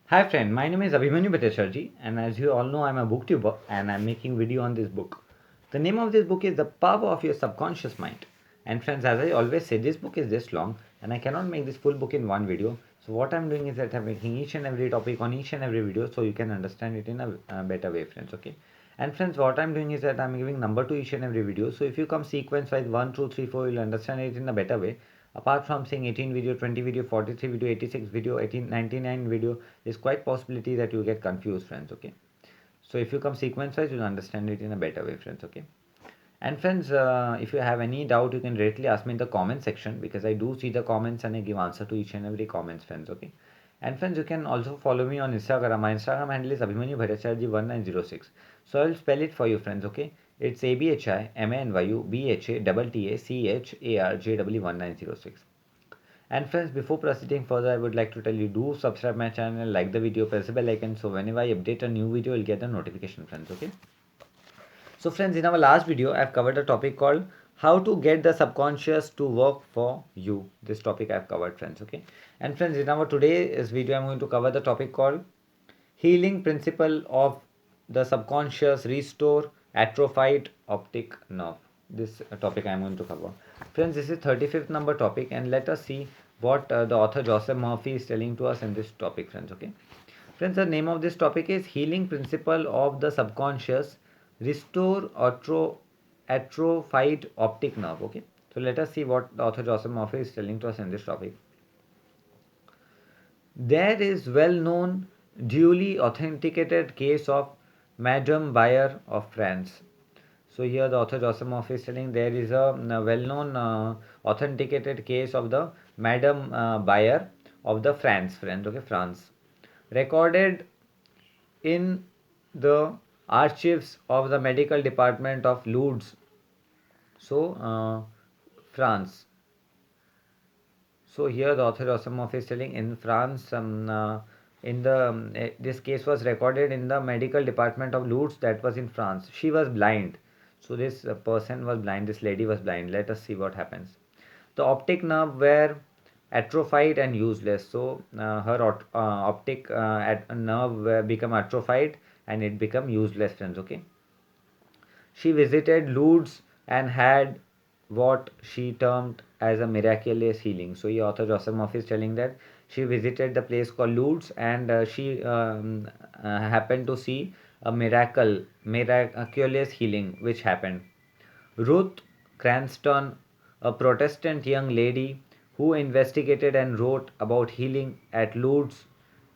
Hi friend, my name is Abhimanyu Bhattacharjee and as you all know I'm a booktuber and I'm making video on this book. The name of this book is The Power of Your Subconscious Mind. And friends, as I always say, this book is this long and I cannot make this full book in one video. So what I'm doing is that I'm making each and every topic on each and every video so you can understand it in a better way, friends, okay? And friends, what I'm doing is that I'm giving number to each and every video. So if you come sequence wise 1, 2, 3, 4, you'll understand it in a better way. Apart from saying 18 video, 20 video, 43 video, 86 video, 18, 99 video, there's quite possibility that you get confused, friends, okay? So if you come sequence wise, you'll understand it in a better way, friends, okay? And friends, if you have any doubt, you can directly ask me in the comment section because I do see the comments and I give answer to each and every comments, friends, okay? And friends, you can also follow me on Instagram. My Instagram handle is Abhimanyu Bhattacharjee 1906. So I'll spell it for you, friends, okay? It's ABHIMANYU 1906. And friends, before proceeding further, I would like to tell you do subscribe my channel, like the video, press the bell icon so whenever I update a new video, you'll get the notification, friends, okay? So friends, in our last video, I've covered a topic called how to get the subconscious to work for you. This topic I've covered, friends, okay? And friends, in our today's video, I'm going to cover the topic called healing principle of the subconscious restore atrophied optic nerve. This topic I'm going to cover. Friends, this is 35th number topic and let us see what the author Joseph Murphy is telling to us in this topic, friends, okay? Friends, the name of this topic is Healing Principle of the Subconscious Restore Atrophied Optic Nerve. Okay, so let us see what the author Joseph Murphy is telling to us in this topic. There is well-known, duly authenticated case of Madame Bayer of France. So here the author Joseph Murphy is telling there is a well-known authenticated case of the Madame Bayer of the friends, okay, France, recorded in the archives of the medical department of Lourdes, so France. So here the author Osamov is telling in France, this case was recorded in the medical department of Lourdes that was in France. She was blind. So this person was blind, this lady was blind. Let us see what happens. The optic nerve were atrophied and useless. So her optic nerve become atrophied and it become useless, friends, okay? She visited Lourdes and had what she termed as a miraculous healing. So, the author Joseph Murphy is telling that she visited the place called Lourdes and she happened to see a miraculous healing which happened. Ruth Cranston, a Protestant young lady who investigated and wrote about healing at Lourdes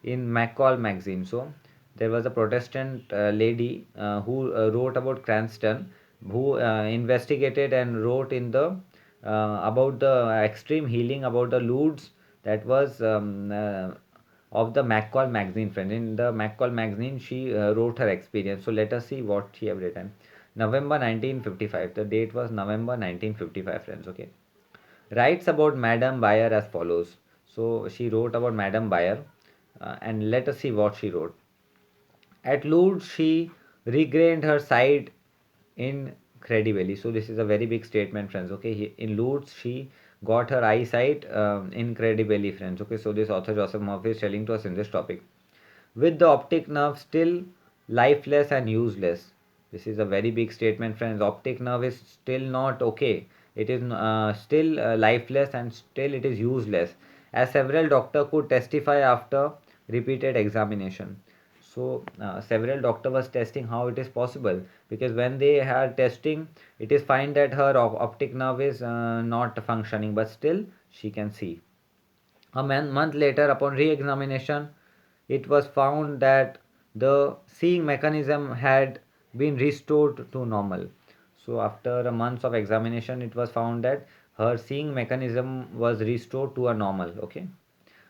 in McCall magazine. So, there was a Protestant lady who wrote about Cranston, who investigated and wrote in the about the extreme healing about the Lourdes that was of the McCall magazine, friend. In the McCall magazine, she wrote her experience. So let us see what she have written. November 1955. The date was November 1955, friends. Okay. Writes about Madame Bayer as follows. So she wrote about Madame Bayer, and let us see what she wrote. At Lourdes, she regained her sight incredibly. So this is a very big statement, friends. Okay, in Lourdes, she got her eyesight incredibly, friends. Okay, so this author Joseph Murphy is telling to us in this topic. With the optic nerve still lifeless and useless. This is a very big statement, friends. Optic nerve is still not okay. It is still lifeless and still it is useless, as several doctor could testify after repeated examination. So several doctor was testing how it is possible, because when they had testing, it is find that her optic nerve is not functioning, but still she can see. A month later, upon re-examination, it was found that the seeing mechanism had been restored to normal. So after a month of examination, it was found that her seeing mechanism was restored to a normal. Okay,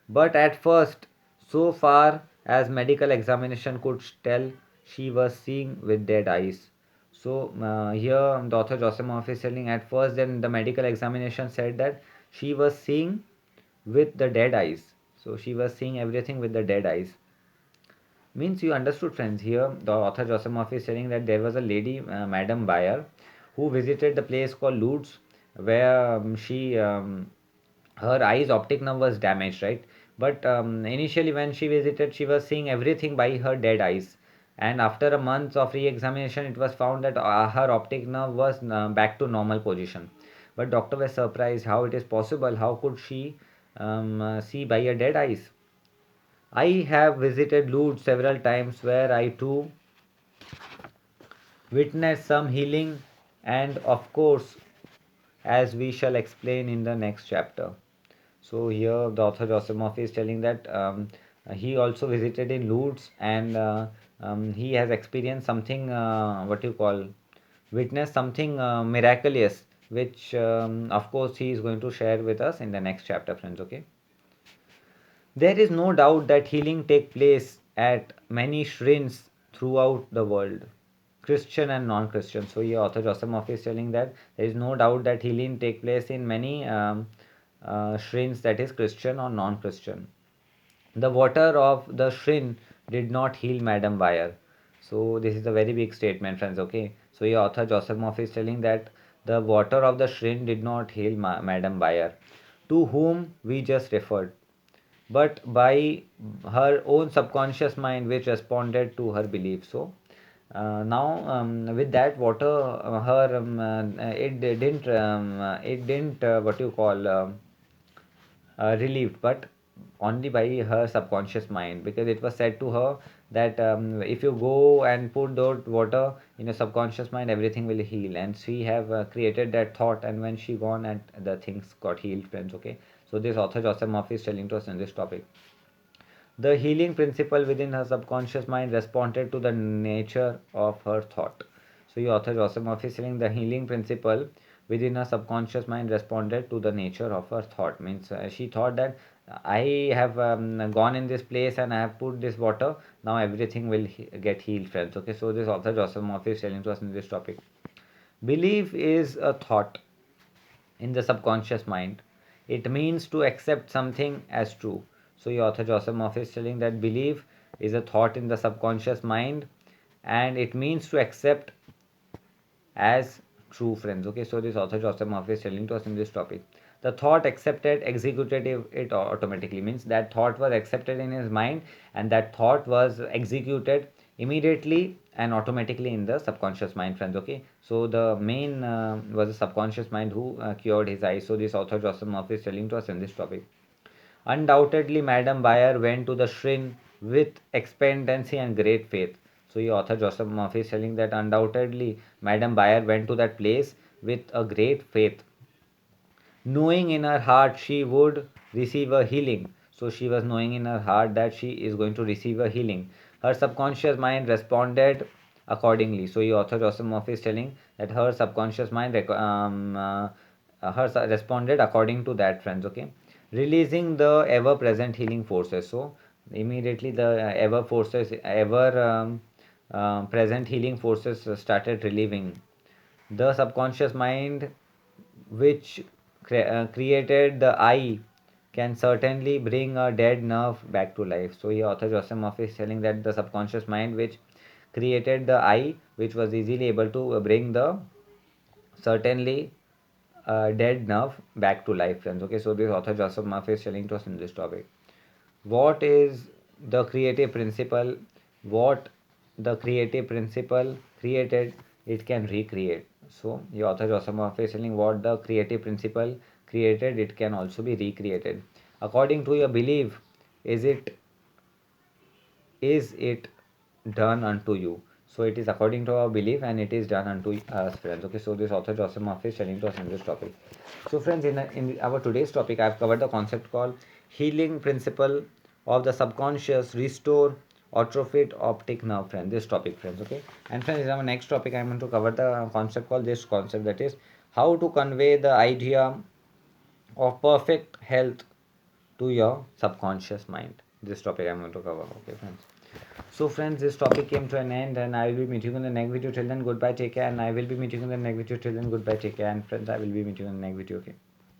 but at first, so far as medical examination could tell, she was seeing with dead eyes. So here the author Joseph Murphy is telling at first, then the medical examination said that she was seeing with the dead eyes. So she was seeing everything with the dead eyes. Means you understood, friends. Here the author Joseph Murphy is saying that there was a lady, Madame Bayer, who visited the place called Lourdes, where her eyes optic nerve was damaged, right? But initially, when she visited, she was seeing everything by her dead eyes. And after a month of re-examination, it was found that her optic nerve was back to normal position. But doctor was surprised how it is possible. How could she see by her dead eyes? I have visited Lourdes several times where I too witnessed some healing, and of course, as we shall explain in the next chapter. So here the author Joseph Murphy is telling that he also visited in Lourdes, and he has experienced something, what you call, witnessed something miraculous, which of course he is going to share with us in the next chapter, friends. Okay. There is no doubt that healing take place at many shrines throughout the world, Christian and non-Christian. So here author Joseph Murphy is telling that there is no doubt that healing take place in many shrines, that is Christian or non-Christian. The water of the shrine did not heal Madame Bayer. So this is a very big statement, friends. Okay. So here author Joseph Murphy is telling that the water of the shrine did not heal Madame Bayer, to whom we just referred, but by her own subconscious mind which responded to her belief. So now with that water, her it didn't what you call relieved, but only by her subconscious mind, because it was said to her that if you go and put that water in your subconscious mind, everything will heal, and she have created that thought, and when she gone and the things got healed, friends. Okay. So this author Joseph Murphy is telling to us in this topic. The healing principle within her subconscious mind responded to the nature of her thought. So, the author Joseph Murphy is saying the healing principle within her subconscious mind responded to the nature of her thought. Means she thought that I have gone in this place and I have put this water. Now everything will get healed, friends. Okay, so this author Joseph Murphy is telling to us in this topic. Belief is a thought in the subconscious mind. It means to accept something as true. So, your author Joseph Murphy is telling that belief is a thought in the subconscious mind, and it means to accept as true, friends. Okay, so this author Joseph Murphy is telling to us in this topic. The thought accepted, executed it automatically, means that thought was accepted in his mind, and that thought was executed immediately and automatically in the subconscious mind, friends. Okay, so the main was the subconscious mind who cured his eyes. So this author Joseph Murphy is telling to us in this topic. Undoubtedly, Madame Bayer went to the shrine with expectancy and great faith. So, the author Joseph Murphy is telling that undoubtedly Madame Bayer went to that place with a great faith, knowing in her heart she would receive a healing. So, she was knowing in her heart that she is going to receive a healing. Her subconscious mind responded accordingly. So, the author Joseph Murphy is telling that her subconscious mind responded according to that, friends. Okay, releasing the ever present healing forces. So immediately the ever present healing forces started relieving. The subconscious mind which created the eye can certainly bring a dead nerve back to life. So here author Joseph Murphy is telling that the subconscious mind which created the eye, which was easily able to bring the certainly dead nerve back to life, friends. Okay, so this author Joseph Murphy is telling to us in this topic. What is the creative principle? What the creative principle created, it can recreate. So, the author Joseph Murphy is telling what the creative principle created, it can also be recreated. According to your belief, is it is it done unto you? So it is according to our belief and it is done unto us, friends. Okay, so this author Joseph Murphy is telling to us in this topic. So friends, in our today's topic, I have covered the concept called healing principle of the subconscious, restore atrophied optic nerve, friend. This topic, friends. Okay, and friends, in our next topic, I am going to cover the concept called this concept, that is how to convey the idea of perfect health to your subconscious mind. This topic I'm going to cover. Okay, friends. So, friends, this topic came to an end, and I will be meeting you in the next video. Till then, goodbye, take care. And I will be meeting you in the next video. Till then, goodbye, take care. And friends, I will be meeting you in the next video. Okay.